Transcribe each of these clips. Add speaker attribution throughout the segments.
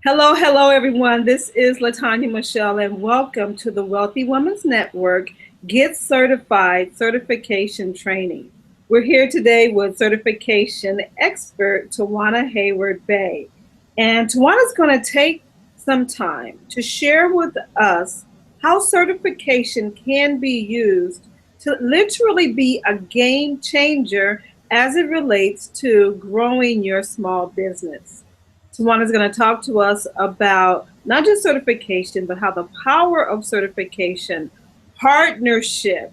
Speaker 1: Hello, hello, everyone. This is Latanya Michelle, and welcome to the Wealthy Women's Network Get Certified Certification Training. We're here today with certification expert Tawana Hayward Bay. And Tawana's going to take some time to share with us how certification can be used to literally be a game changer as it relates to growing your small business. Tawana is going to talk to us about not just certification, but how the power of certification, partnership,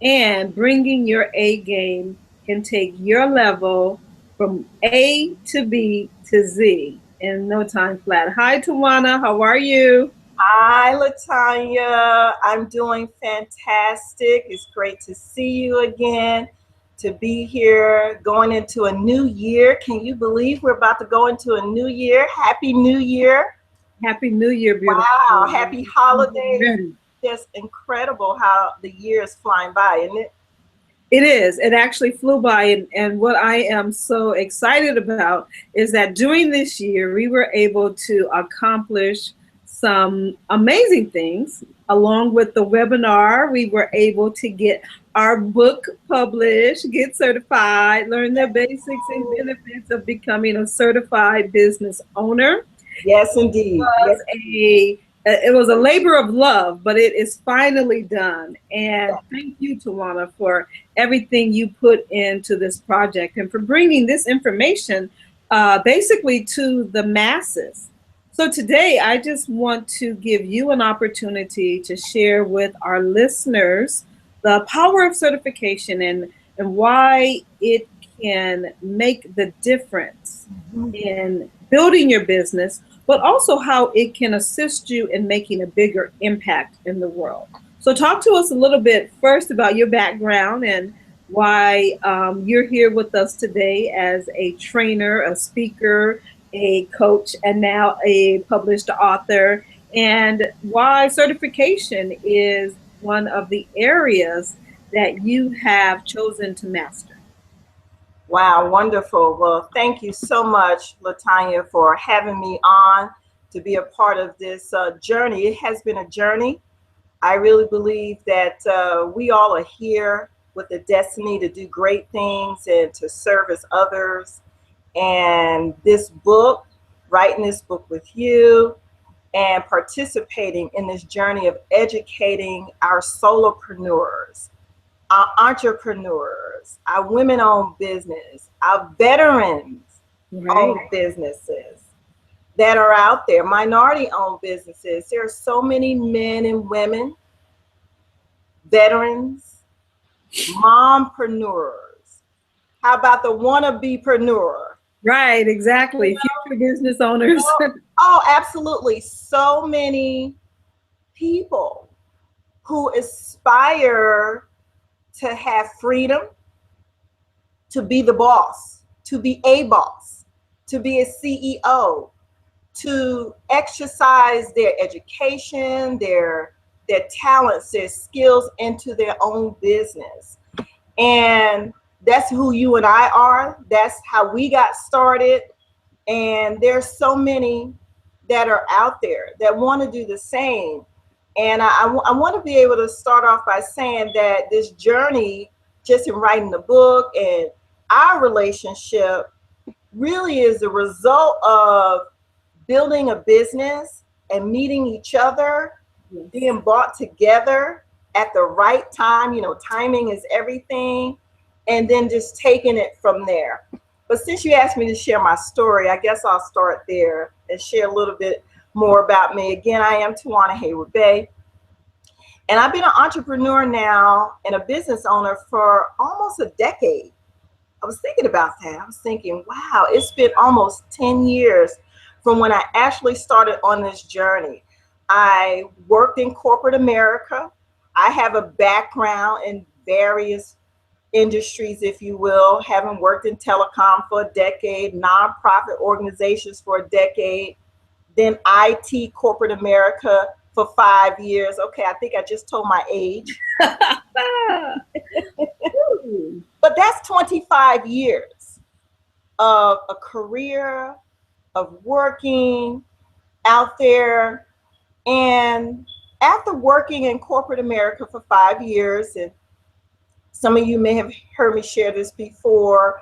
Speaker 1: and bringing your A game can take your level from A to B to Z in no time flat. Hi, Tawana. How are you?
Speaker 2: Hi, Latanya. I'm doing fantastic. It's great to see you again, to be here going into a new year. Can you believe we're about to go into a new year? Happy New Year.
Speaker 1: Happy New Year, beautiful.
Speaker 2: Wow, happy holidays.
Speaker 1: Ready.
Speaker 2: Just incredible how the year is flying by, isn't it?
Speaker 1: It is. It actually flew by. And what I am so excited about is that during this year, we were able to accomplish some amazing things. Along with the webinar, we were able to get our book published, get certified, learn the basics and benefits of becoming a certified business owner.
Speaker 2: Yes, indeed.
Speaker 1: Was a it was a labor of love, but it is finally done. And thank you, Tawana, for everything you put into this project and for bringing this information basically to the masses. So today, I just want to give you an opportunity to share with our listeners the power of certification and why it can make the difference in building your business, but also how it can assist you in making a bigger impact in the world. So, talk to us a little bit first about your background and why you're here with us today as a trainer, a speaker, a coach, and now a published author, and why certification is one of the areas that you have chosen to master.
Speaker 2: Wow, wonderful. Well, thank you so much, Latanya, for having me on to be a part of this journey. It has been a journey. I really believe that we all are here with the destiny to do great things and to service others. And this book, writing this book with you, and participating in this journey of educating our solopreneurs, our entrepreneurs, our women-owned business, our veterans-owned businesses that are out there, minority-owned businesses. There are so many men and women, veterans, mompreneurs. How about the wannabe-preneur?
Speaker 1: Right, exactly. Future business owners.
Speaker 2: Oh, absolutely. So many people who aspire to have freedom, to be the boss, to be a boss, to be a CEO, to exercise their education, their talents, their skills into their own business. And that's who you and I are. That's how we got started. And there's so many that are out there that want to do the same. And I want to be able to start off by saying that this journey, just in writing the book and our relationship, really is a result of building a business and meeting each other, being brought together at the right time. You know, timing is everything. And then just taking it from there. But since you asked me to share my story, I guess I'll start there and share a little bit more about me. Again, I am Tawana Hayward Bay. And I've been an entrepreneur now and a business owner for almost a decade. I was thinking about that. I was thinking, wow, it's been almost 10 years from when I actually started on this journey. I worked in corporate America. I have a background in various industries, if you will, having worked in telecom for a decade, nonprofit organizations for a decade, then IT corporate America for 5 years. Okay, I think I just told my age. But that's 25 years of a career, of working, out there. And after working in corporate America for 5 years, and some of you may have heard me share this before,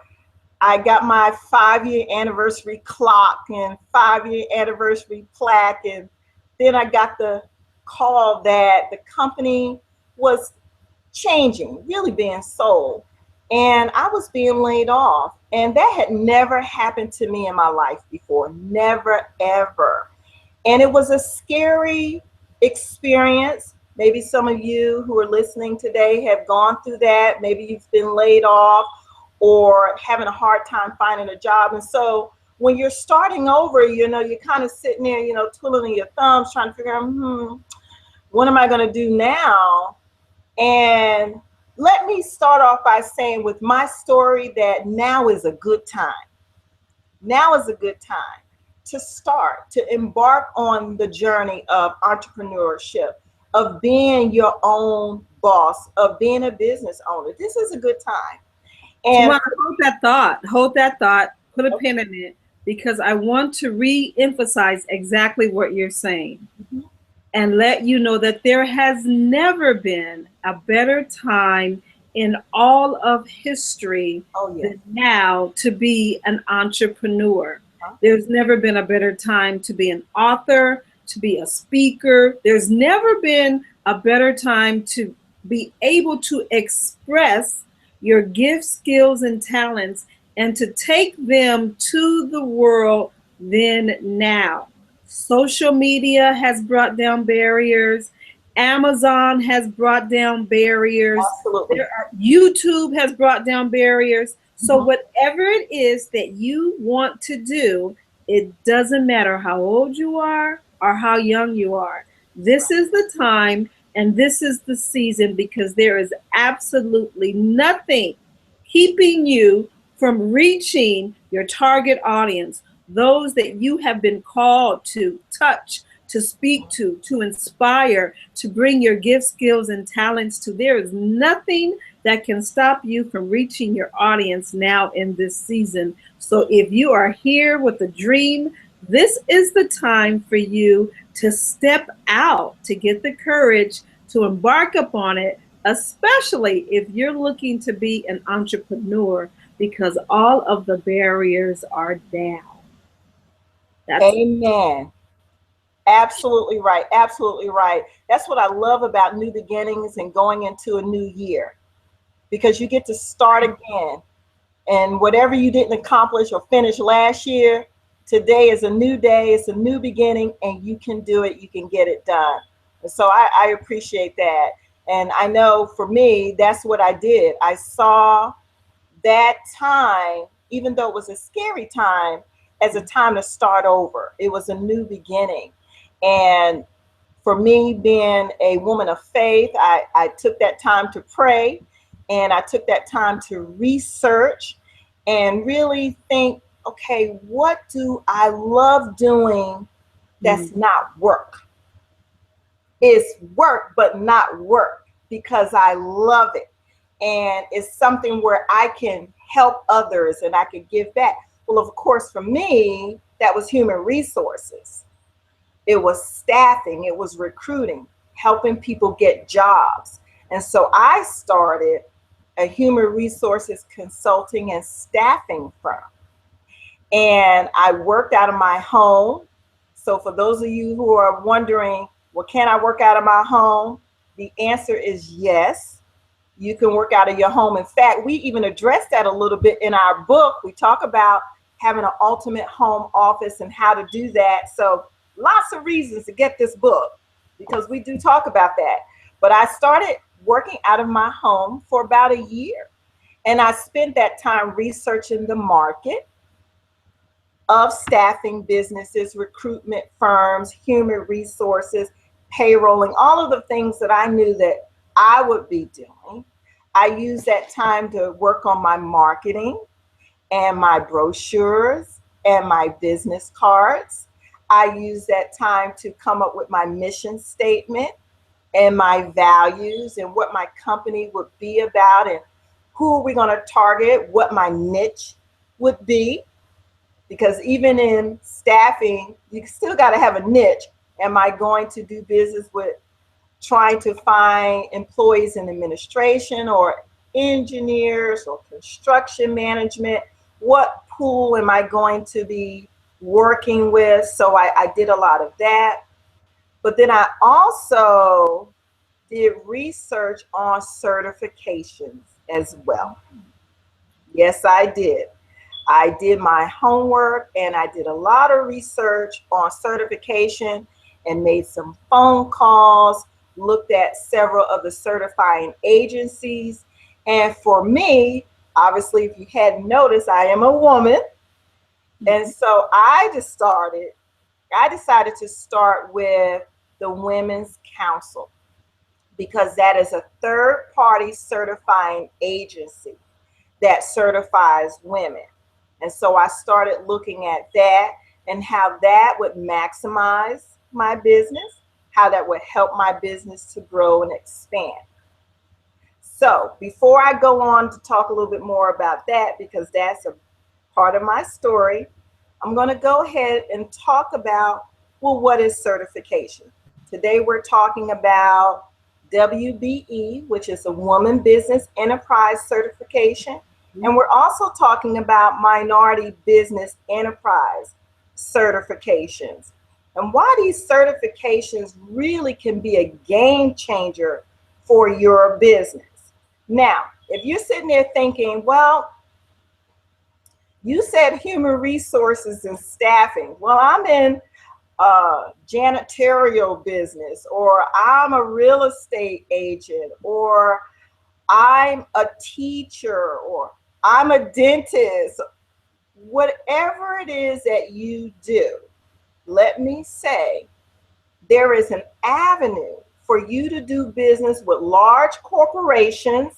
Speaker 2: I got my 5-year anniversary clock and 5-year anniversary plaque. And then I got the call that the company was changing, really being sold. And I was being laid off. And that had never happened to me in my life before. Never, ever. And it was a scary experience. Maybe some of you who are listening today have gone through that. Maybe you've been laid off or having a hard time finding a job. And so when you're starting over, you're kind of sitting there, twiddling your thumbs, trying to figure out, what am I going to do now? And let me start off by saying with my story that now is a good time. Now is a good time to start, to embark on the journey of entrepreneurship, of being your own boss, of being a business owner. This is a good time. And
Speaker 1: hold that thought, put a pin in it, because I want to re-emphasize exactly what you're saying. Mm-hmm. And let you know that there has never been a better time in all of history than now to be an entrepreneur. There's never been a better time to be an author, to be a speaker. There's never been a better time to be able to express your gifts, skills, and talents and to take them to the world than now. Social media has brought down barriers. Amazon has brought down barriers.
Speaker 2: Absolutely.
Speaker 1: YouTube has brought down barriers. So whatever it is that you want to do, it doesn't matter how old you are or how young you are. This is the time and this is the season, because there is absolutely nothing keeping you from reaching your target audience, those that you have been called to touch, to speak to inspire, to bring your gifts, skills, and talents to. There is nothing that can stop you from reaching your audience now in this season. So if you are here with a dream, this is the time for you to step out, to get the courage to embark upon it, especially if you're looking to be an entrepreneur, because all of the barriers are down.
Speaker 2: Amen. Absolutely right. Absolutely right. That's what I love about new beginnings and going into a new year, because you get to start again. And whatever you didn't accomplish or finish last year, today is a new day. It's a new beginning, and you can do it. You can get it done. And so I appreciate that. And I know for me, that's what I did. I saw that time, even though it was a scary time, as a time to start over. It was a new beginning. And for me, being a woman of faith, I took that time to pray, and I took that time to research and really think, okay, what do I love doing that's not work? It's work, but not work, because I love it. And it's something where I can help others and I can give back. Well, of course, for me, that was human resources. It was staffing, it was recruiting, helping people get jobs. And so I started a human resources consulting and staffing firm. And I worked out of my home. So for those of you who are wondering, well, can I work out of my home? The answer is yes. You can work out of your home. In fact, we even address that a little bit in our book. We talk about having an ultimate home office and how to do that. So lots of reasons to get this book, because we do talk about that. But I started working out of my home for about a year. And I spent that time researching the market of staffing businesses, recruitment firms, human resources, payrolling, all of the things that I knew that I would be doing. I used that time to work on my marketing and my brochures and my business cards. I used that time to come up with my mission statement and my values and what my company would be about and who are we going to target, what my niche would be. because even in staffing, you still got to have a niche. Am I going to do business with trying to find employees in administration or engineers or construction management? What pool am I going to be working with? So I did a lot of that. But then I also did research on certifications as well. Yes, I did. I did my homework and I did a lot of research on certification and made some phone calls, looked at several of the certifying agencies. And for me, obviously, if you hadn't noticed, I am a woman. And so I decided to start with the Women's Council, because that is a third-party certifying agency that certifies women. And so I started looking at that and how that would maximize my business, how that would help my business to grow and expand. So before I go on to talk a little bit more about that, because that's a part of my story, I'm going to go ahead and talk about, well, what is certification? Today we're talking about WBE, which is a Woman Business Enterprise Certification. And we're also talking about Minority Business Enterprise certifications, and why these certifications really can be a game changer for your business. Now, if you're sitting there thinking, well, you said human resources and staffing. Well, I'm in janitorial business, or I'm a real estate agent, or I'm a teacher, or I'm a dentist. Whatever it is that you do, let me say, there is an avenue for you to do business with large corporations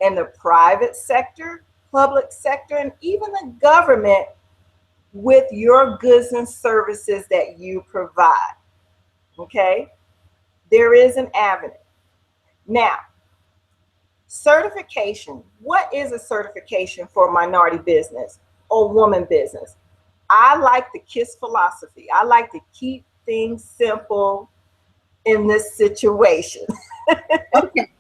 Speaker 2: in the private sector, public sector, and even the government with your goods and services that you provide. Okay? There is an avenue. Now, certification. What is a certification for a minority business or woman business? I like the KISS philosophy. I like to keep things simple in this situation.
Speaker 1: Okay.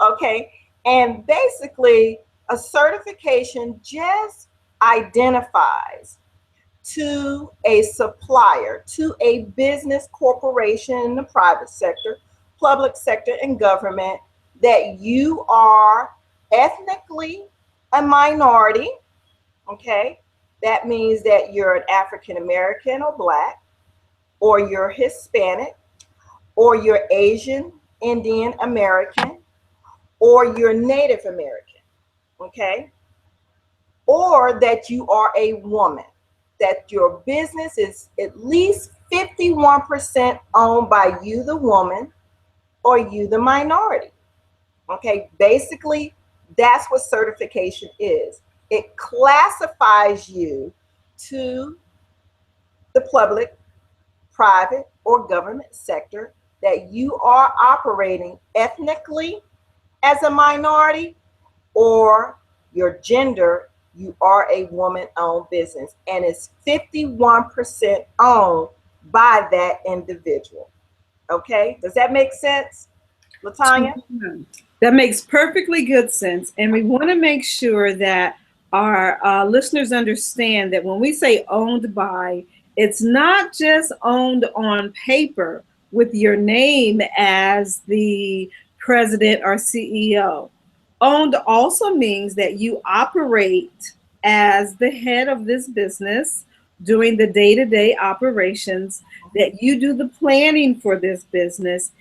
Speaker 2: Okay. And basically, a certification just identifies to a supplier, to a business corporation in the private sector, public sector, and government, that you are ethnically a minority. Okay. That means that you're an African American or Black, or you're Hispanic, or you're Asian, Indian American, or you're Native American. Okay. Or that you are a woman, that your business is at least 51% owned by you, the woman, or you, the minority. Okay. Basically, that's what certification is. It classifies you to the public, private, or government sector, that you are operating ethnically as a minority, or your gender, you are a woman-owned business, and it's 51% owned by that individual. Okay, does that make sense, LaTanya?
Speaker 1: That makes perfectly good sense. And we want to make sure that our listeners understand that when we say owned by, it's not just owned on paper with your name as the president or CEO. Owned also means that you operate as the head of this business, doing the day-to-day operations, that you do the planning for this business,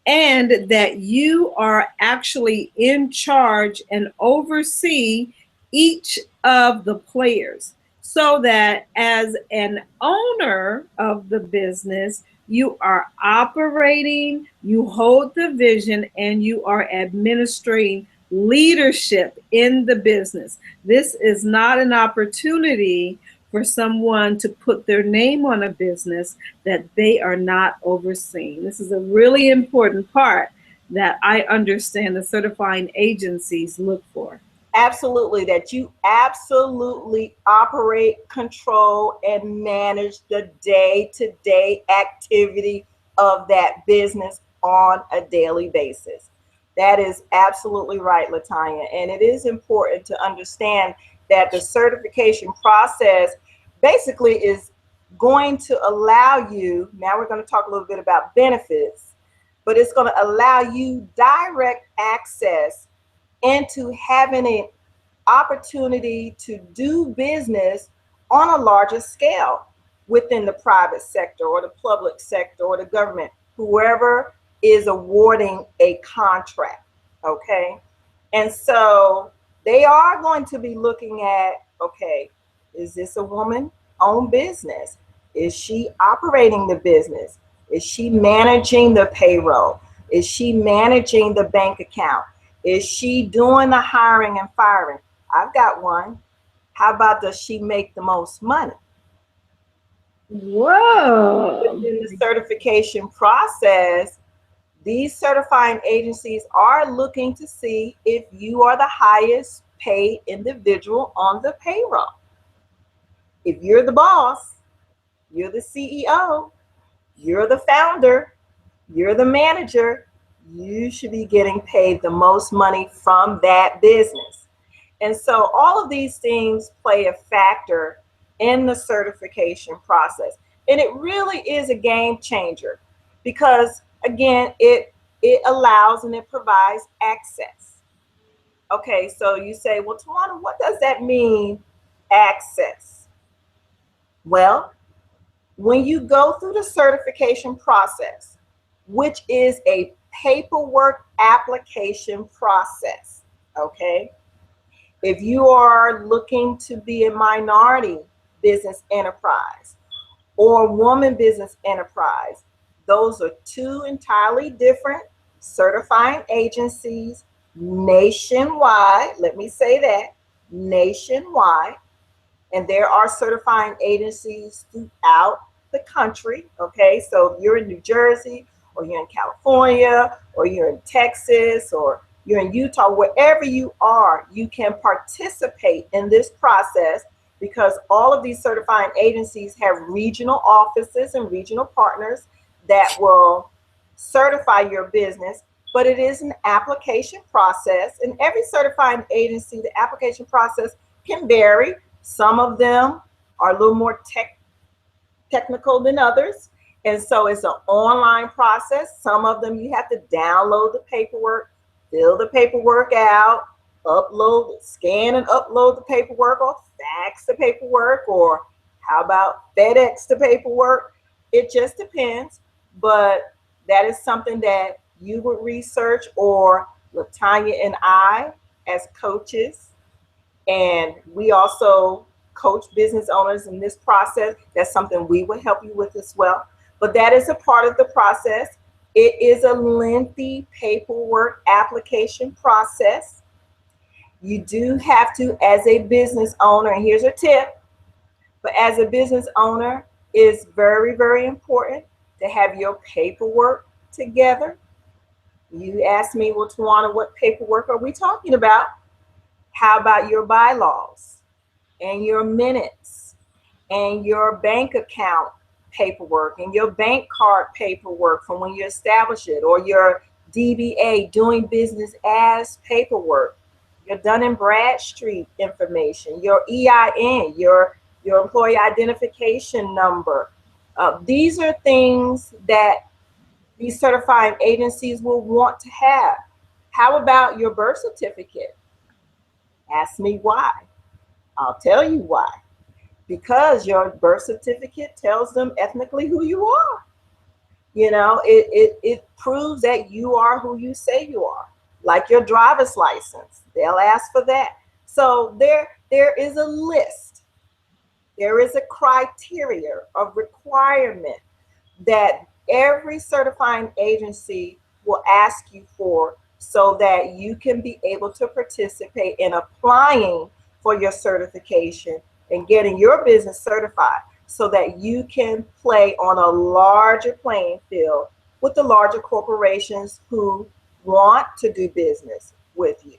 Speaker 1: and that you are actually in charge and oversee each of the players, so that as an owner of the business, you are operating, you hold the vision, and you are administering leadership in the business. This is not an opportunity for someone to put their name on a business that they are not overseeing. This is a really important part that I understand the certifying agencies look for.
Speaker 2: Absolutely, that you absolutely operate, control, and manage the day-to-day activity of that business on a daily basis. That is absolutely right, Latanya. And it is important to understand that the certification process basically is going to allow you, now we're going to talk a little bit about benefits, but it's going to allow you direct access into having an opportunity to do business on a larger scale within the private sector or the public sector or the government, whoever is awarding a contract. Okay. And so they are going to be looking at, okay, is this a woman owned business? Is she operating the business? Is she managing the payroll? Is she managing the bank account? Is she doing the hiring and firing? I've got one. How about, does she make the most money?
Speaker 1: Whoa.
Speaker 2: Within the certification process, these certifying agencies are looking to see if you are the highest paid individual on the payroll. If you're the boss, you're the CEO, you're the founder, you're the manager, you should be getting paid the most money from that business. And so all of these things play a factor in the certification process. And it really is a game changer because, again, it allows and it provides access. Okay, so you say, well, Tawana, what does that mean, access? Well, when you go through the certification process, which is a paperwork application process, okay? If you are looking to be a minority business enterprise or woman business enterprise, those are two entirely different certifying agencies nationwide. Let me say that, nationwide. And there are certifying agencies throughout the country. Okay, so if you're in New Jersey, or you're in California, or you're in Texas, or you're in Utah, wherever you are, you can participate in this process because all of these certifying agencies have regional offices and regional partners that will certify your business. But it is an application process, and every certifying agency, the application process can vary. Some of them are a little more technical than others. And so it's an online process. Some of them you have to download the paperwork, fill the paperwork out, upload, scan and upload the paperwork, or fax the paperwork, or how about FedEx the paperwork? It just depends. But that is something that you would research, or Latanya and I as coaches, and we also coach business owners in this process. That's something we would help you with as well. But that is a part of the process. It is a lengthy paperwork application process. You do have to, as a business owner, and here's a tip, but as a business owner, it's very, very important to have your paperwork together. You asked me, well, Tawana, what paperwork are we talking about? How about your bylaws and your minutes and your bank account paperwork and your bank card paperwork from when you establish it, or your DBA, doing business as paperwork, your Dun and Bradstreet information, your EIN, your employee identification number. These are things that these certifying agencies will want to have. How about your birth certificate? Ask me why. I'll tell you why. Because your birth certificate tells them ethnically who you are. You know, it proves that you are who you say you are. Like your driver's license, they'll ask for that. So there is a list. There is a criteria of requirement that every certifying agency will ask you for, so that you can be able to participate in applying for your certification and getting your business certified, so that you can play on a larger playing field with the larger corporations who want to do business with you.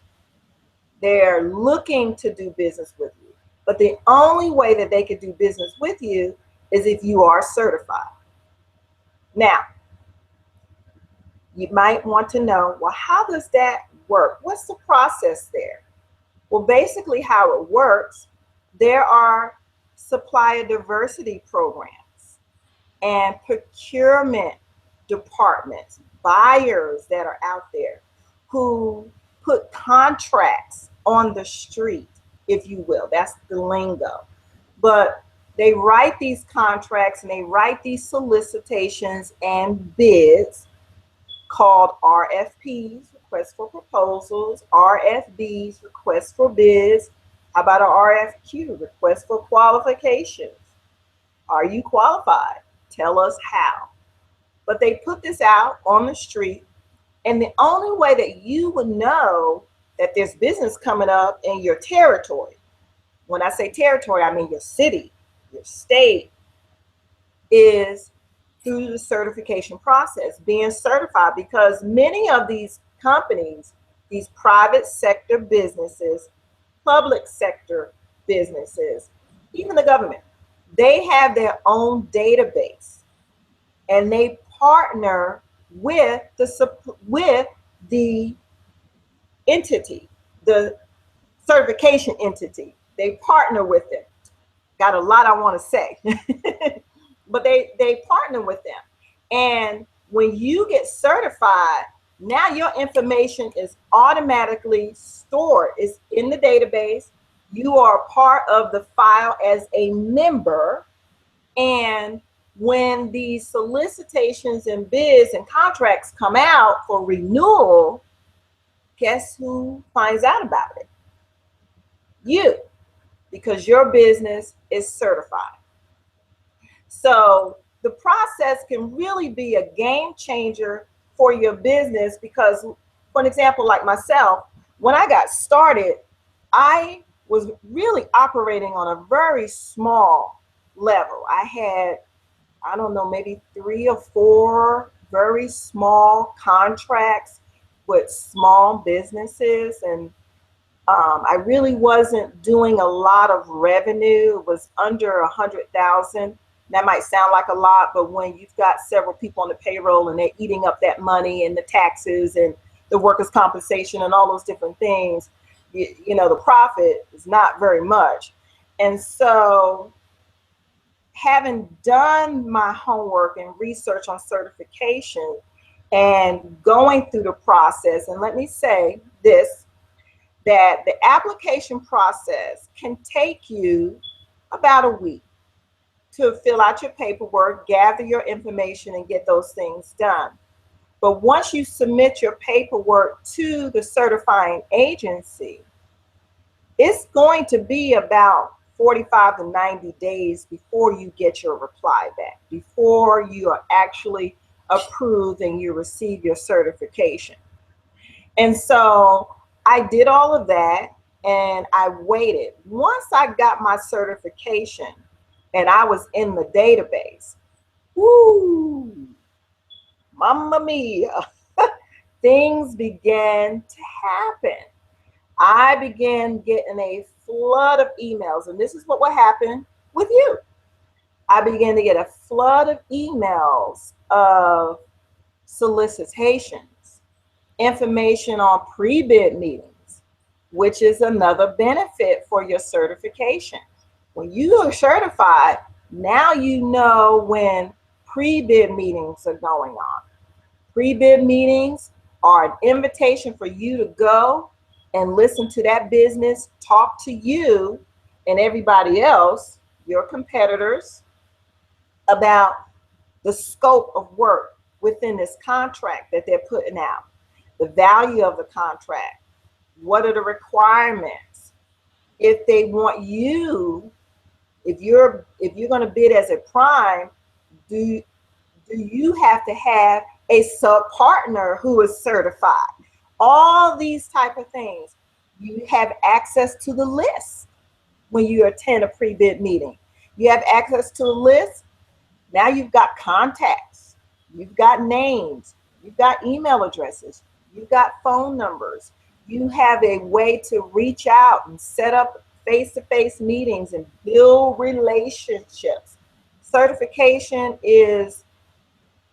Speaker 2: They're looking to do business with you. But the only way that they could do business with you is if you are certified. Now, you might want to know, well, how does that work? What's the process there? Well, basically how it works, there are supplier diversity programs and procurement departments, buyers that are out there who put contracts on the street, if you will. That's the lingo. But they write these contracts and they write these solicitations and bids called RFPs, requests for proposals, RFBs, requests for bids. How about an RFQ, request for qualifications? Are you qualified? Tell us how. But they put this out on the street, and the only way that you would know that there's business coming up in your territory, when I say territory, I mean your city, your state, is through the certification process, being certified, because many of these companies, these private sector businesses, public sector businesses, even the government, they have their own database and they partner with the entity, the certification entity. They partner with them. Got a lot I want to say. But they partner with them. And when you get certified, now your information is automatically stored. It's in the database. You are part of the file as a member. And when these solicitations and bids and contracts come out for renewal, guess who finds out about it? You, because your business is certified. So the process can really be a game changer for your business because, for an example, like myself, when I got started, I was really operating on a very small level. I had, I don't know, maybe 3 or 4 very small contracts with small businesses, and I really wasn't doing a lot of revenue. It was under 100,000. That might sound like a lot, but when you've got several people on the payroll and they're eating up that money and the taxes and the workers' compensation and all those different things, you know, the profit is not very much. And so, having done my homework and research on certification and going through the process, and let me say this, that the application process can take you about a week to fill out your paperwork, gather your information, and get those things done. But once you submit your paperwork to the certifying agency, it's going to be about 45 to 90 days before you get your reply back, before you are actually approved and you receive your certification. And so I did all of that and I waited. Once I got my certification and I was in the database, woo, mamma mia, things began to happen. I began getting a flood of emails, and this is what will happen with you. I began to get a flood of emails of solicitations, information on pre-bid meetings, which is another benefit for your certification. When you are certified, now you know when pre-bid meetings are going on. Pre-bid meetings are an invitation for you to go and listen to that business talk to you and everybody else, your competitors, about the scope of work within this contract that they're putting out, the value of the contract, what are the requirements. If they want you, if you're going to bid as a prime, do you have to have a sub partner who is certified? All these type of things. You have access to the list when you attend a pre-bid meeting. You have access to the list. Now you've got contacts, you've got names, you've got email addresses, you've got phone numbers. You have a way to reach out and set up face-to-face meetings and build relationships. Certification is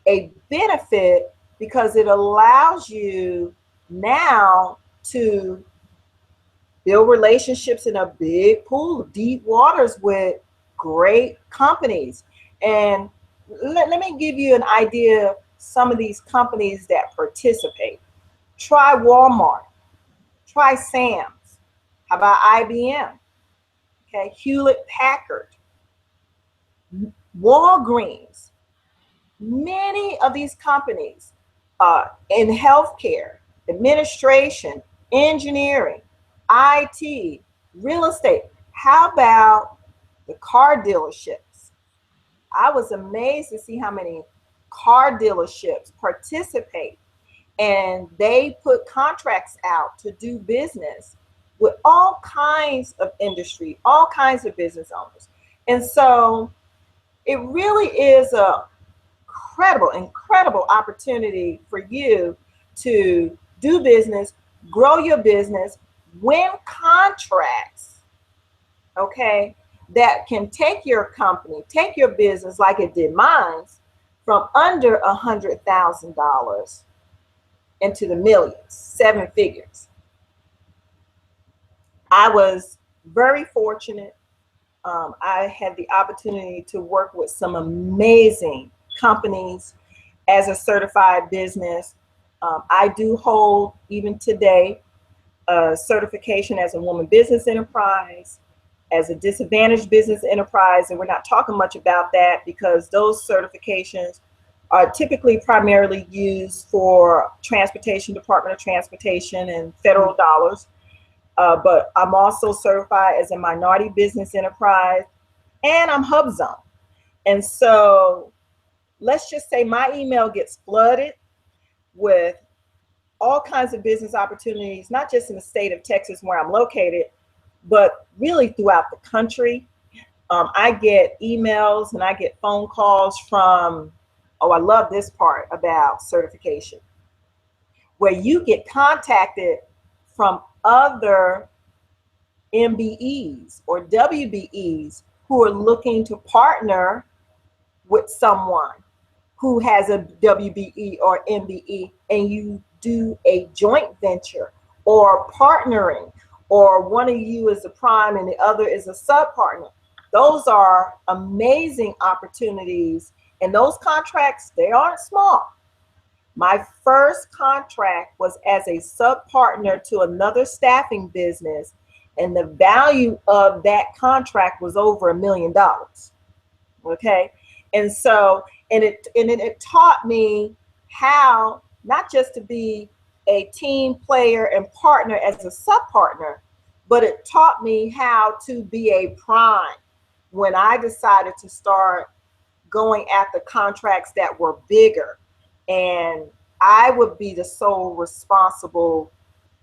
Speaker 2: a benefit because it allows you now to build relationships in a big pool of deep waters with great companies. And let me give you an idea of some of these companies that participate. Try Walmart, try Sam's. How about IBM? Okay, Hewlett Packard, Walgreens. Many of these companies in healthcare, administration, engineering, IT, real estate. How about the car dealerships? I was amazed to see how many car dealerships participate, and they put contracts out to do business with all kinds of industry, all kinds of business owners. And so it really is a incredible opportunity for you to do business, grow your business, win contracts, okay, that can take your company, take your business like it did mine, from under $100,000 into the millions, 7 figures. I was very fortunate. I had the opportunity to work with some amazing companies as a certified business. I do hold, even today, a certification as a woman business enterprise, as a disadvantaged business enterprise, and we're not talking much about that because those certifications are typically primarily used for transportation, Department of Transportation, and federal dollars. But I'm also certified as a minority business enterprise, and I'm HubZone. And so let's just say my email gets flooded with all kinds of business opportunities, not just in the state of Texas where I'm located, but really throughout the country. I get emails and I get phone calls from, oh, I love this part about certification, where you get contacted from other MBEs or WBEs who are looking to partner with someone who has a WBE or MBE, and you do a joint venture or partnering, or one of you is a prime and the other is a sub partner. Those are amazing opportunities, and those contracts, they aren't small. My first contract was as a sub partner to another staffing business, and the value of that contract was over $1 million. Okay, and so it taught me how not just to be a team player and partner as a sub partner, but it taught me how to be a prime when I decided to start going at the contracts that were bigger, and I would be the sole responsible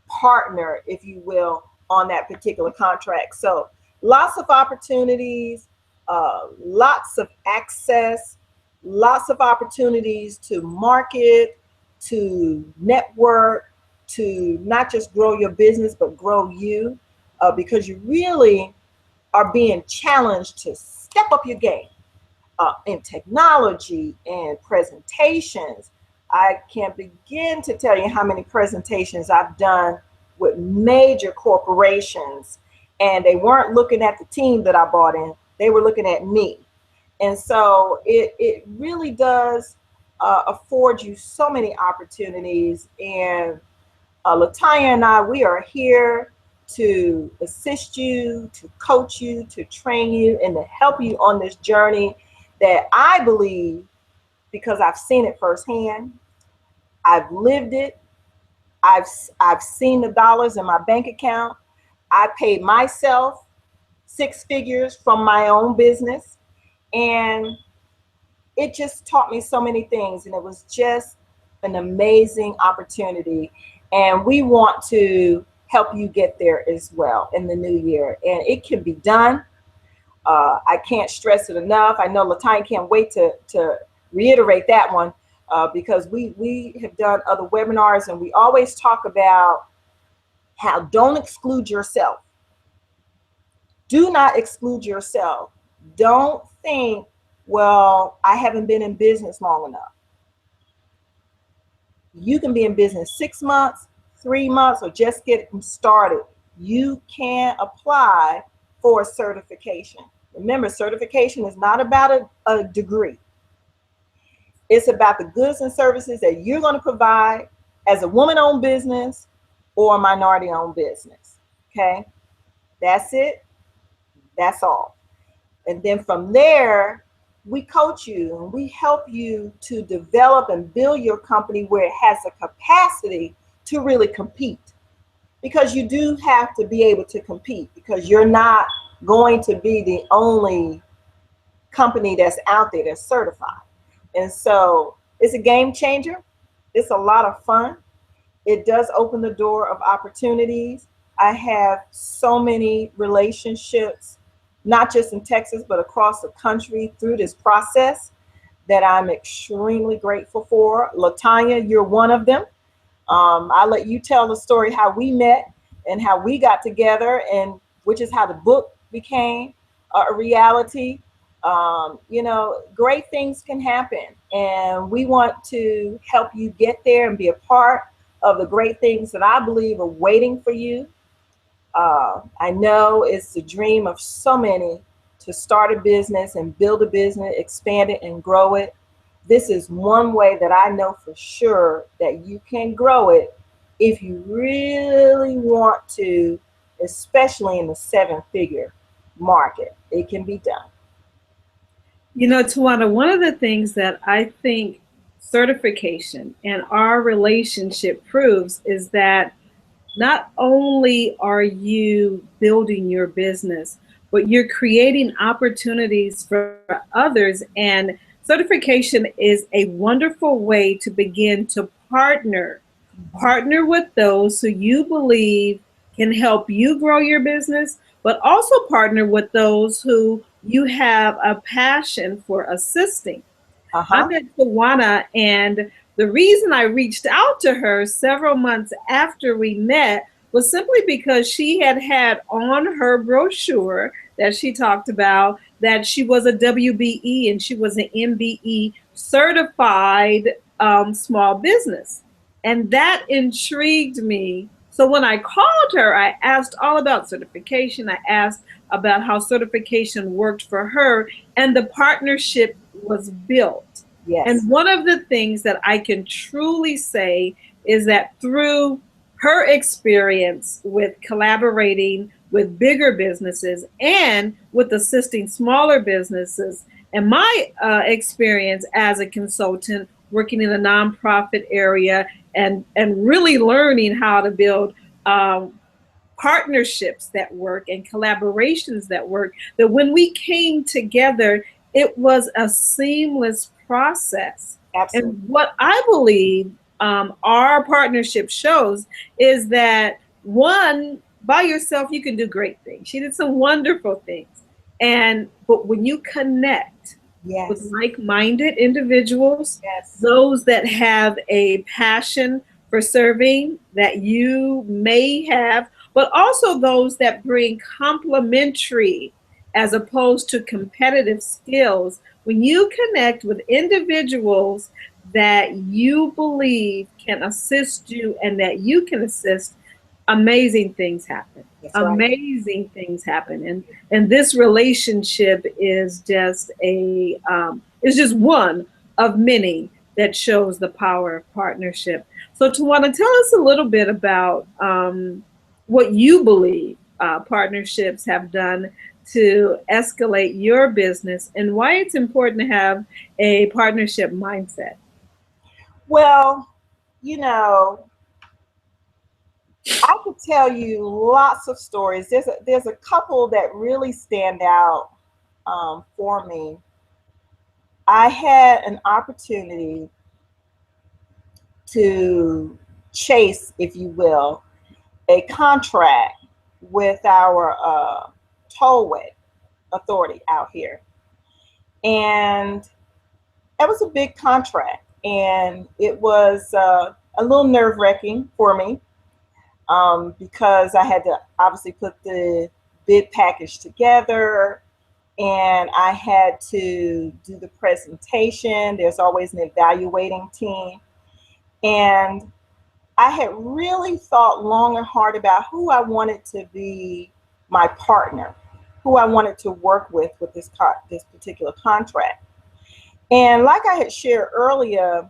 Speaker 2: partner, if you will, on that particular contract. So lots of opportunities, lots of access, lots of opportunities to market, to network, to not just grow your business, but grow you, because you really are being challenged to step up your game in technology and presentations. I can't begin to tell you how many presentations I've done with major corporations, and they weren't looking at the team that I brought in, they were looking at me. And so it really does afford you so many opportunities. And Latanya and I, we are here to assist you, to coach you, to train you, and to help you on this journey that I believe, because I've seen it firsthand, I've lived it, I've seen the dollars in my bank account. I paid myself 6 figures from my own business, and it just taught me so many things, and it was just an amazing opportunity. And we want to help you get there as well in the new year, and it can be done. I can't stress it enough. I know Latanya can't wait to reiterate that one, because we have done other webinars, and we always talk about How don't exclude yourself. Do not exclude yourself. Don't think, well, I haven't been in business long enough. You can be in business 6 months, 3 months, or just getting started. You can apply for a certification. Remember, certification is not about a degree. It's about the goods and services that you're going to provide as a woman-owned business or a minority-owned business. Okay? That's it. That's all. And then from there, we coach you and we help you to develop and build your company where it has the capacity to really compete. Because you do have to be able to compete, because you're not going to be the only company that's out there that's certified. And so it's a game changer. It's a lot of fun. It does open the door of opportunities. I have so many relationships, not just in Texas, but across the country through this process that I'm extremely grateful for. LaTanya, you're one of them. I'll let you tell the story how we met and how we got together, and which is how the book became a reality. Great things can happen, and we want to help you get there and be a part of the great things that I believe are waiting for you. I know it's the dream of so many to start a business and build a business, expand it and grow it. This is one way that I know for sure that you can grow it if you really want to, especially in the 7-figure market. It can be done.
Speaker 1: You know, Tawana, one of the things that I think certification and our relationship proves is that not only are you building your business, but you're creating opportunities for others. And certification is a wonderful way to begin to partner with those who you believe can help you grow your business, but also partner with those who you have a passion for assisting. I
Speaker 2: Uh-huh.
Speaker 1: met Tawana, and the reason I reached out to her several months after we met was simply because she had on her brochure that she talked about that she was a WBE and she was an MBE certified small business. And that intrigued me. So when I called her, I asked all about certification. I asked about how certification worked for her, and the partnership was built.
Speaker 2: Yes.
Speaker 1: And one of the things that I can truly say is that through her experience with collaborating with bigger businesses and with assisting smaller businesses, and my experience as a consultant working in a nonprofit area and really learning how to build partnerships that work and collaborations that work, that when we came together, it was a seamless process.
Speaker 2: Absolutely.
Speaker 1: And what I believe our partnership shows is that one, by yourself, you can do great things. She did some wonderful things. But when you connect with
Speaker 2: Yes.
Speaker 1: like-minded individuals,
Speaker 2: Yes.
Speaker 1: those that have a passion for serving that you may have, but also those that bring complementary as opposed to competitive skills. When you connect with individuals that you believe can assist you and that you can assist, amazing things happen.
Speaker 2: That's right.
Speaker 1: Amazing things happen, and this relationship is just one of many that shows the power of partnership. So, Tawana, tell us a little bit about what you believe partnerships have done to escalate your business and why it's important to have a partnership mindset.
Speaker 2: Well, you know, I could tell you lots of stories. There's a couple that really stand out for me. I had an opportunity to chase, if you will, a contract with our tollway authority out here, and it was a big contract, and it was a little nerve-wracking for me. because I had to obviously put the bid package together, and I had to do the presentation. There's always an evaluating team. And I had really thought long and hard about who I wanted to be my partner, who I wanted to work with this particular contract. And like I had shared earlier,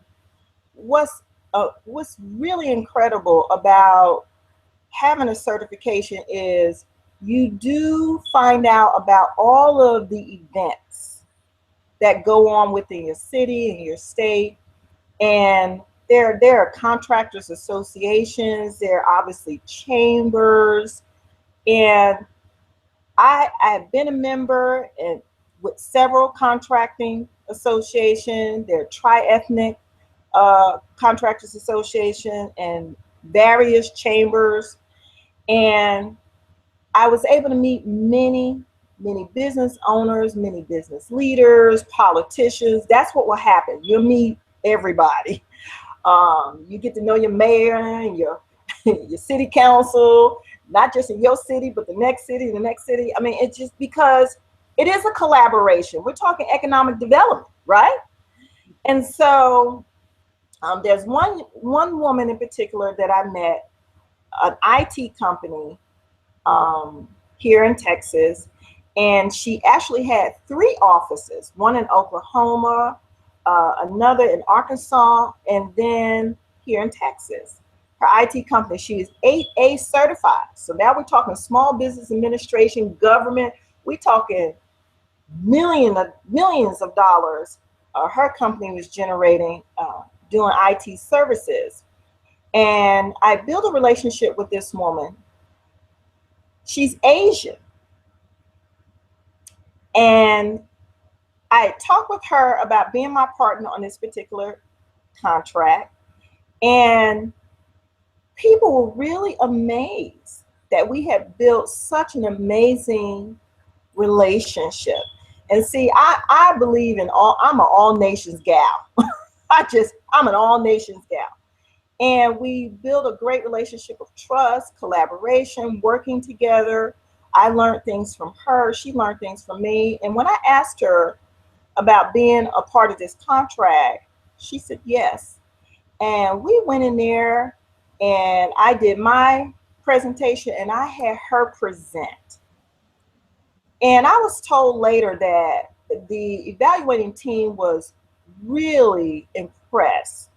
Speaker 2: what's really incredible about having a certification is you do find out about all of the events that go on within your city and your state. And there are contractors associations, there are obviously chambers. And I've been a member and with several contracting associations. There are tri-ethnic contractors association and various chambers. And I was able to meet many, many business owners, many business leaders, politicians. That's what will happen. You'll meet everybody. You get to know your mayor and your your city council, not just in your city, but the next city, the next city. I mean, it's just because it is a collaboration. We're talking economic development, right? And so there's one woman in particular that I met, an IT company here in Texas, and she actually had 3 offices, one in Oklahoma, another in Arkansas, and then here in Texas. Her IT company, she is 8A certified. So now we're talking small business administration, government. We're talking millions of dollars. Her company was generating doing IT services. And I built a relationship with this woman. She's Asian. And I talked with her about being my partner on this particular contract. And people were really amazed that we had built such an amazing relationship. And see, I believe in I'm an all nations gal. I'm an all nations gal. And we built a great relationship of trust, collaboration, working together. I learned things from her. She learned things from me. And when I asked her about being a part of this contract, she said yes. And we went in there and I did my presentation and I had her present. And I was told later that the evaluating team was really impressed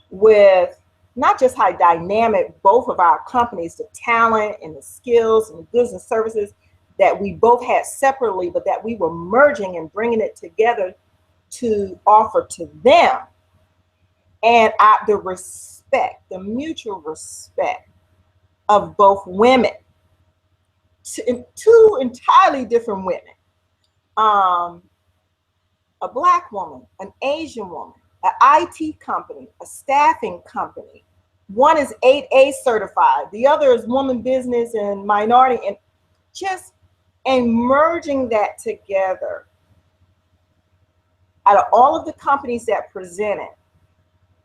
Speaker 2: with not just how dynamic both of our companies, the talent and the skills and the goods and services that we both had separately, but that we were merging and bringing it together to offer to them. And the respect, the mutual respect of both women, two entirely different women, a Black woman, an Asian woman, an IT company, a staffing company. One is 8A certified, the other is woman business and minority, and merging that together. Out of all of the companies that presented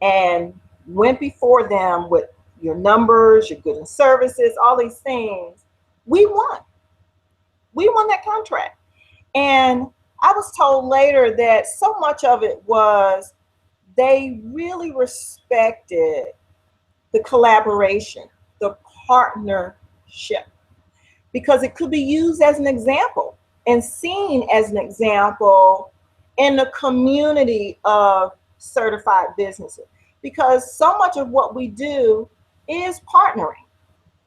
Speaker 2: and went before them with your numbers, your goods and services, all these things, we won. We won that contract. And I was told later that so much of it was they really respected the collaboration, the partnership, because it could be used as an example and seen as an example in the community of certified businesses. Because so much of what we do is partnering.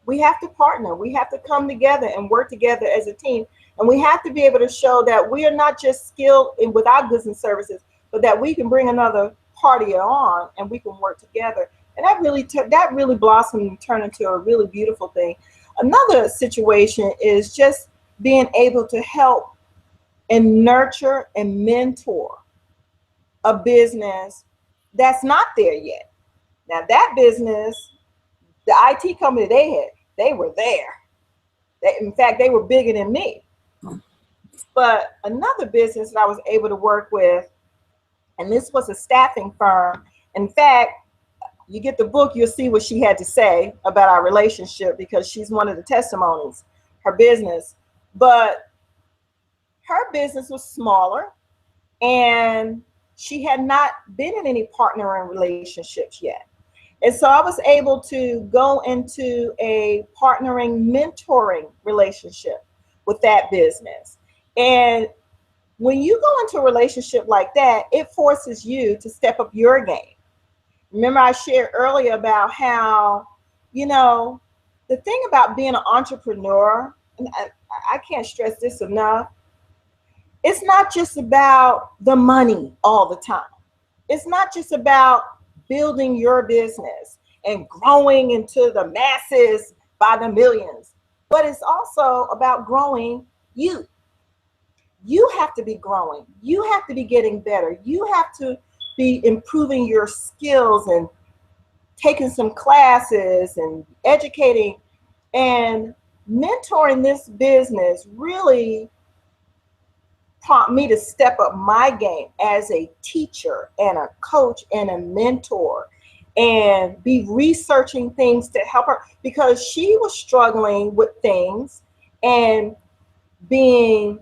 Speaker 2: We have to partner. We have to come together and work together as a team. And we have to be able to show that we are not just skilled with our goods and services, but that we can bring another party on and we can work together. And that really blossomed and turned into a really beautiful thing. Another situation is just being able to help and nurture and mentor a business that's not there yet. Now that business, the IT company they were there. In fact, they were bigger than me. But another business that I was able to work with, and this was a staffing firm. In fact, you get the book, you'll see what she had to say about our relationship, because she's one of the testimonies, her business. But her business was smaller, and she had not been in any partnering relationships yet. And so I was able to go into a partnering, mentoring relationship with that business. And when you go into a relationship like that, it forces you to step up your game. Remember, I shared earlier about how, the thing about being an entrepreneur, and I can't stress this enough, it's not just about the money all the time. It's not just about building your business and growing into the masses by the millions, but it's also about growing you. You have to be growing. You have to be getting better. You have to be improving your skills and taking some classes and educating, and mentoring this business really prompt me to step up my game as a teacher and a coach and a mentor, and be researching things to help her, because she was struggling with things and being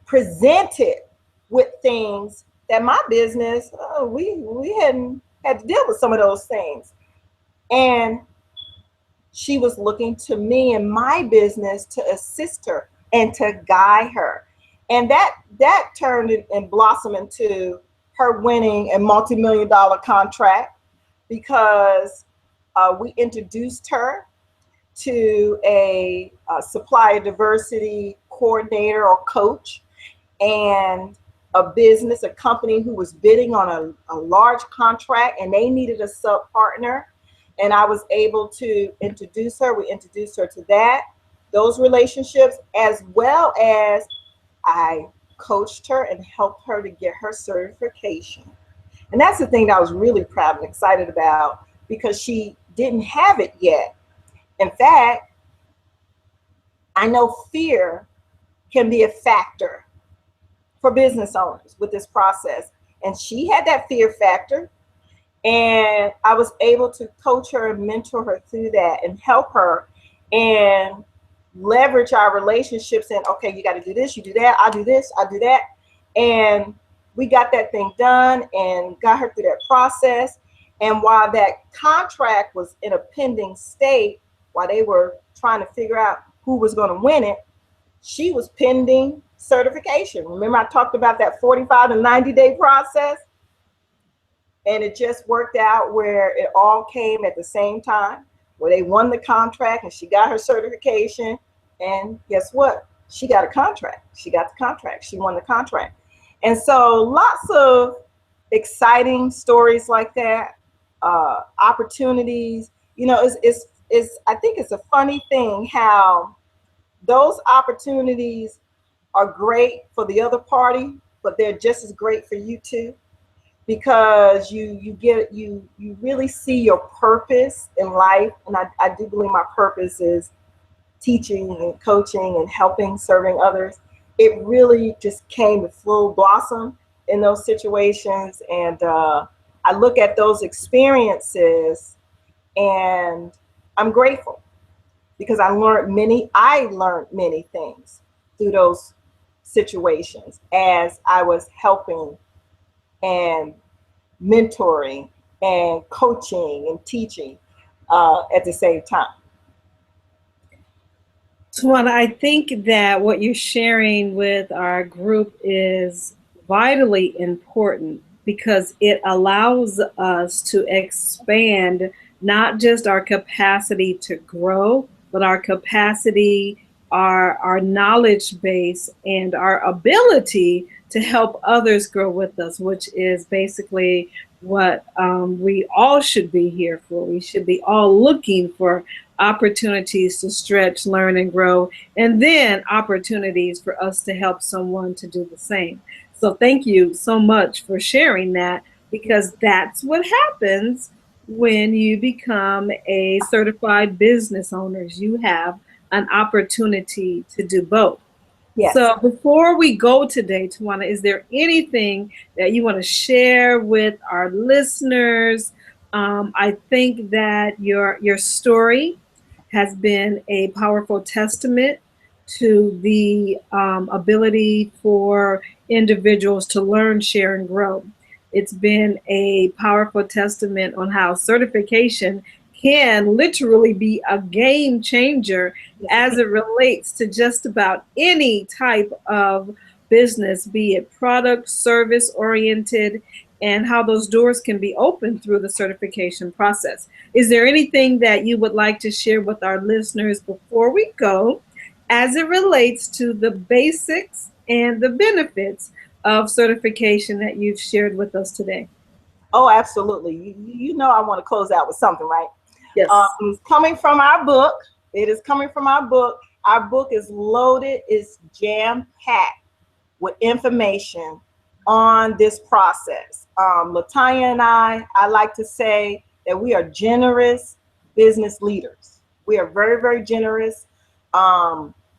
Speaker 2: presented with things that my business, we hadn't had to deal with some of those things. And she was looking to me and my business to assist her and to guide her. And that turned and blossomed into her winning a multi-million-dollar contract, because we introduced her to a supplier diversity coordinator or coach, and a company who was bidding on a large contract, and they needed a sub partner. And I was able to introduce her. We introduced her to those relationships, as well as I coached her and helped her to get her certification. And that's the thing that I was really proud and excited about, because she didn't have it yet. In fact, I know fear can be a factor for business owners with this process. And she had that fear factor. And I was able to coach her and mentor her through that and help her and leverage our relationships. And okay, you got to do this, you do that, I do this, I do that. And we got that thing done and got her through that process. And while that contract was in a pending state, while they were trying to figure out who was going to win it, she was pending certification. Remember, I talked about that 45 to 90-day process? And it just worked out where it all came at the same time, where they won the contract and she got her certification. And guess what? She got a contract. She got the contract. She won the contract. And so lots of exciting stories like that, opportunities. I think it's a funny thing how those opportunities are great for the other party, but they're just as great for you too, because you really see your purpose in life. And I do believe my purpose is teaching and coaching and helping, serving others. It really just came to full blossom in those situations. And I look at those experiences and I'm grateful, because I learned many things through those situations as I was helping and mentoring and coaching and teaching at the same time.
Speaker 1: Tawana, I think that what you're sharing with our group is vitally important, because it allows us to expand not just our capacity to grow, but our capacity, our knowledge base, and our ability to help others grow with us, which is basically what we all should be here for. We should be all looking for opportunities to stretch, learn, and grow, and then opportunities for us to help someone to do the same. So thank you so much for sharing that, because that's what happens when you become a certified business owner. You have an opportunity to do both.
Speaker 2: Yes.
Speaker 1: So before we go today, Tawana, is there anything that you want to share with our listeners I think that your story has been a powerful testament to the ability for individuals to learn, share, and grow. It's been a powerful testament on how certification can literally be a game changer
Speaker 2: Yes, it
Speaker 1: as
Speaker 2: can.
Speaker 1: it relates to just about any type of business, be it product, service oriented, and how those doors can be opened through the certification process. Is there anything that you would like to share with our listeners before we go as it relates to the basics and the benefits of certification that you've shared with us today?
Speaker 2: Oh, absolutely. You know, I want to close out with something, right?
Speaker 1: Yes.
Speaker 2: It's coming from our book. It is coming from our book. Our book is loaded, it's jam packed with information on this process. Latanya and I like to say that we are generous business leaders. We are very, very generous.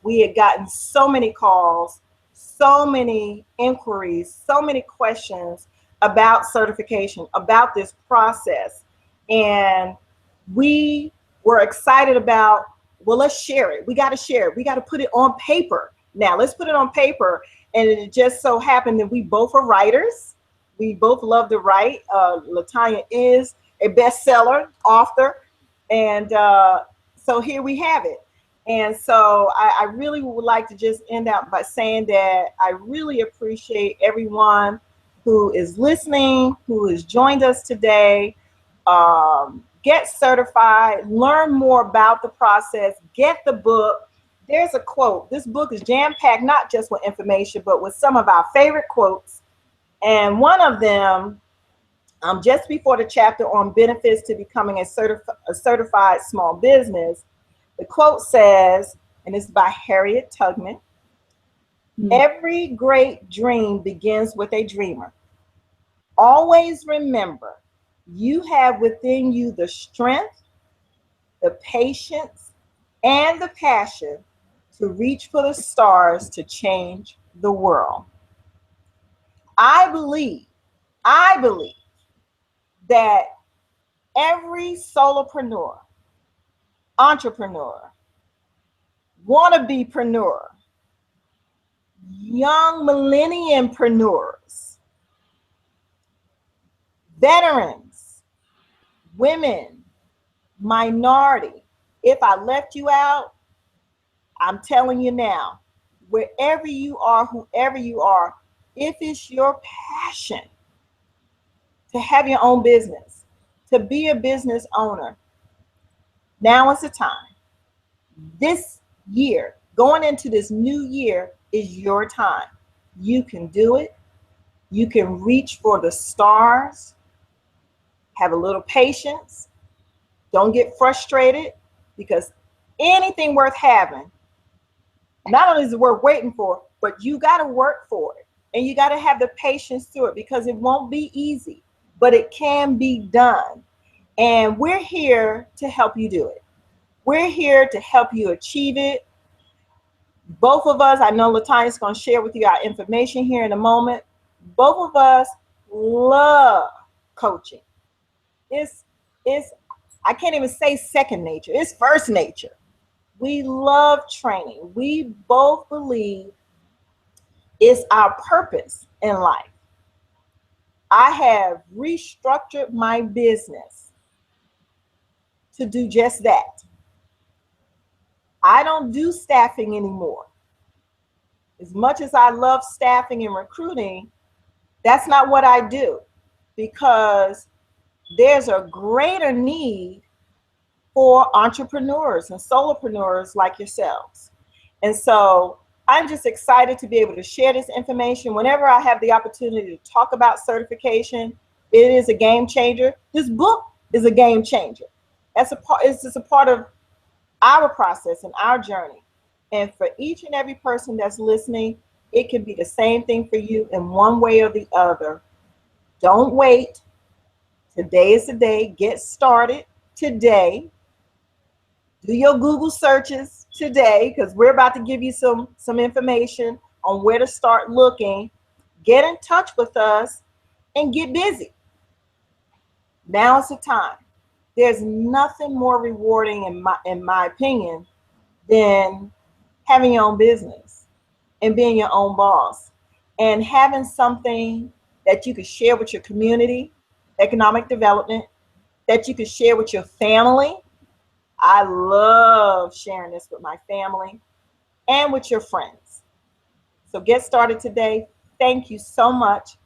Speaker 2: We had gotten so many calls, so many inquiries, so many questions about certification, about this process. And we were excited about, well, let's share it. We got to share it. We got to put it on paper. Now, let's put it on paper. And it just so happened that we both are writers. We both love to write. Latanya is a bestseller author. And so here we have it. And so I really would like to just end out by saying that I really appreciate everyone who is listening, who has joined us today. Get certified, learn more about the process, get the book. There's a quote. This book is jam-packed, not just with information, but with some of our favorite quotes. And one of them, just before the chapter on benefits to becoming a certified small business, the quote says, and it's by Harriet Tubman, every great dream begins with a dreamer. Always remember, you have within you the strength, the patience, and the passion to reach for the stars to change the world. I believe, I believe that every solopreneur, entrepreneur, wannabe-preneur, young millenniumpreneurs, veterans, women, minority. If I left you out, I'm telling you now, wherever you are, whoever you are, if it's your passion to have your own business, to be a business owner, now is the time. This year, going into this new year, is your time. You can do it. You can reach for the stars. Have a little patience. Don't get frustrated, because anything worth having, not only is it worth waiting for, but you got to work for it. And you got to have the patience to it, because it won't be easy, but it can be done. And we're here to help you do it. We're here to help you achieve it. Both of us, I know Latanya's going to share with you our information here in a moment. Both of us love coaching. It's I can't even say second nature. It's first nature. We love training. We both believe it's our purpose in life. I have restructured my business to do just that. I don't do staffing anymore. As much as I love staffing and recruiting, that's not what I do, because there's a greater need for entrepreneurs and solopreneurs like yourselves. And so I'm just excited to be able to share this information. Whenever I have the opportunity to talk about certification, it is a game changer. This book is a game changer. It's just a part of our process and our journey. And for each and every person that's listening, it can be the same thing for you in one way or the other. Don't wait. Today is the day. Get started today. Do your Google searches today, because we're about to give you some information on where to start looking. Get in touch with us and get busy. Now is the time. There's nothing more rewarding in my opinion than having your own business and being your own boss and having something that you could share with your community, economic development, that you could share with your family. I love sharing this with my family and with your friends. So get started today. Thank you so much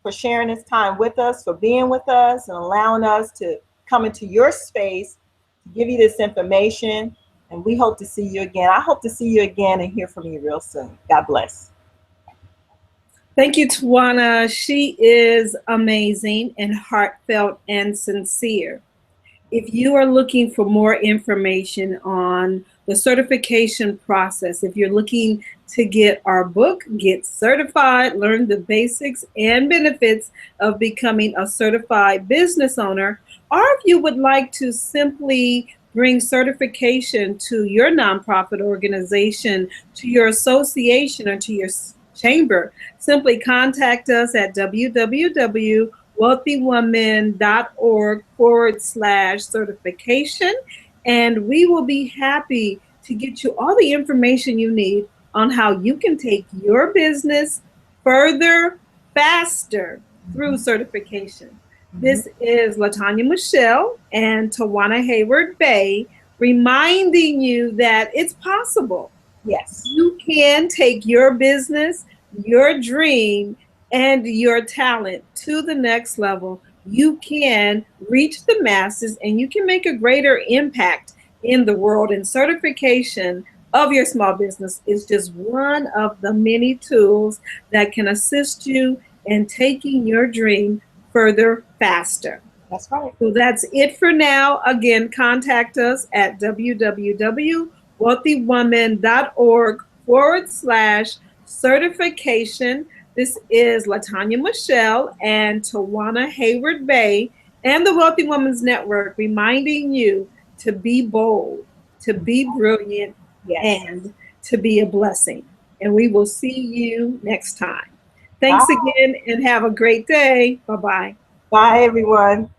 Speaker 2: for sharing this time with us, for being with us and allowing us to come into your space to give you this information. And we hope to see you again. I hope to see you again and hear from you real soon. God bless.
Speaker 1: Thank you, Tawana. She is amazing and heartfelt and sincere. If you are looking for more information on the certification process, if you're looking to get our book, Get Certified, learn the basics and benefits of becoming a certified business owner, or if you would like to simply bring certification to your nonprofit organization, to your association, or to your chamber, simply contact us at www.wealthywoman.org/certification, and we will be happy to get you all the information you need on how you can take your business further, faster through certification. This is Latanya Michelle and Tawana Hayward Bay reminding you that it's possible.
Speaker 2: Yes.
Speaker 1: You can take your business, your dream, and your talent to the next level. You can reach the masses and you can make a greater impact in the world. And certification of your small business is just one of the many tools that can assist you in taking your dream further, faster.
Speaker 2: That's right.
Speaker 1: So that's it for now. Again, contact us at www.wealthywoman.org/certification. This is Latanya Michelle and Tawana Hayward Bay and the Wealthy Women's Network reminding you to be bold, to be brilliant,
Speaker 2: Yes.
Speaker 1: and to be a blessing. And we will see you next time. Thanks again and have a great day. Bye-bye.
Speaker 2: Bye, everyone.